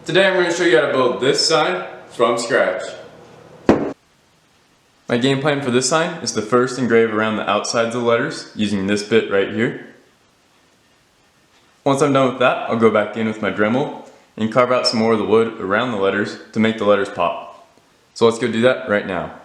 Today I'm going to show you how to build this sign from scratch. My game plan for this sign is to first engrave around the outsides of the letters using this bit right here. Once I'm done with that, I'll go back in with my Dremel and carve out some more of the wood around the letters to make the letters pop. So let's go do that right now.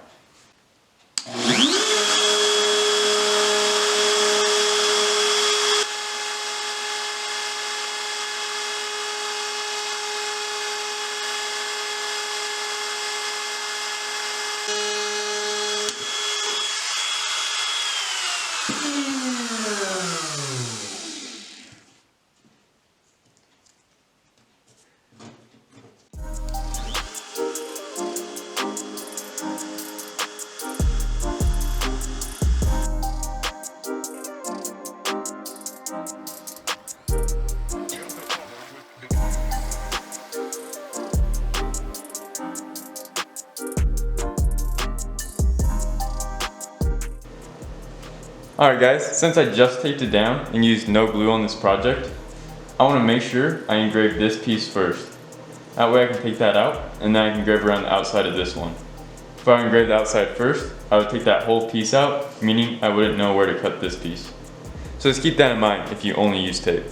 Alright guys, since I just taped it down and used no glue on this project, I want to make sure I engrave this piece first. That way I can take that out and then I can engrave around the outside of this one. If I engrave the outside first, I would take that whole piece out, meaning I wouldn't know where to cut this piece. So just keep that in mind if you only use tape.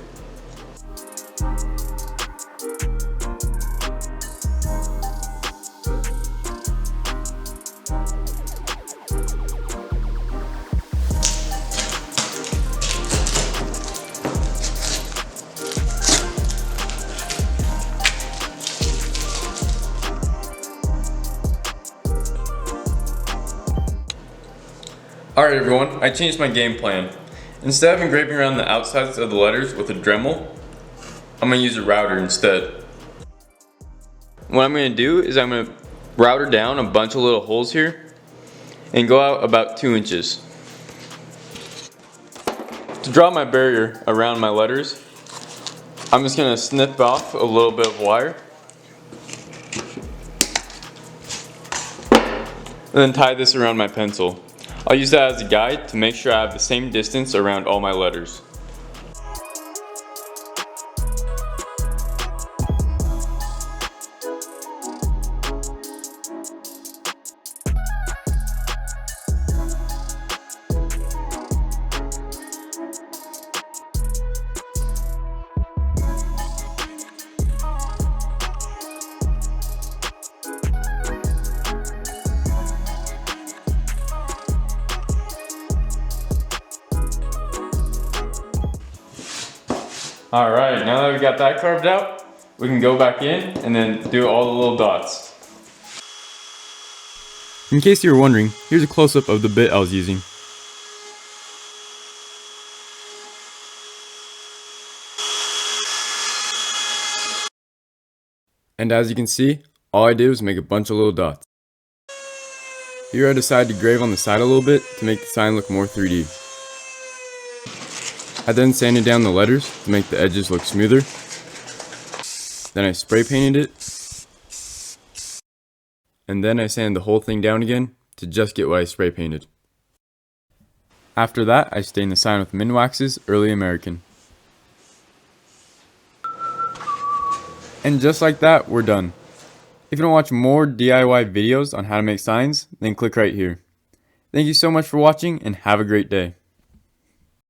Alright everyone, I changed my game plan. Instead of engraving around the outsides of the letters with a Dremel, I'm going to use a router instead. What I'm going to do is I'm going to router down a bunch of little holes here and go out about 2 inches. To draw my barrier around my letters, I'm just going to snip off a little bit of wire and then tie this around my pencil. I'll use that as a guide to make sure I have the same distance around all my letters. Alright, now that we got that carved out, we can go back in and then do all the little dots. In case you were wondering, here's a close-up of the bit I was using. And as you can see, all I did was make a bunch of little dots. Here I decided to grave on the side a little bit to make the sign look more 3D. I then sanded down the letters to make the edges look smoother. Then I spray painted it. And then I sanded the whole thing down again to just get what I spray painted. After that, I stained the sign with Minwax's Early American. And just like that, we're done. If you want to watch more DIY videos on how to make signs, then click right here. Thank you so much for watching and have a great day.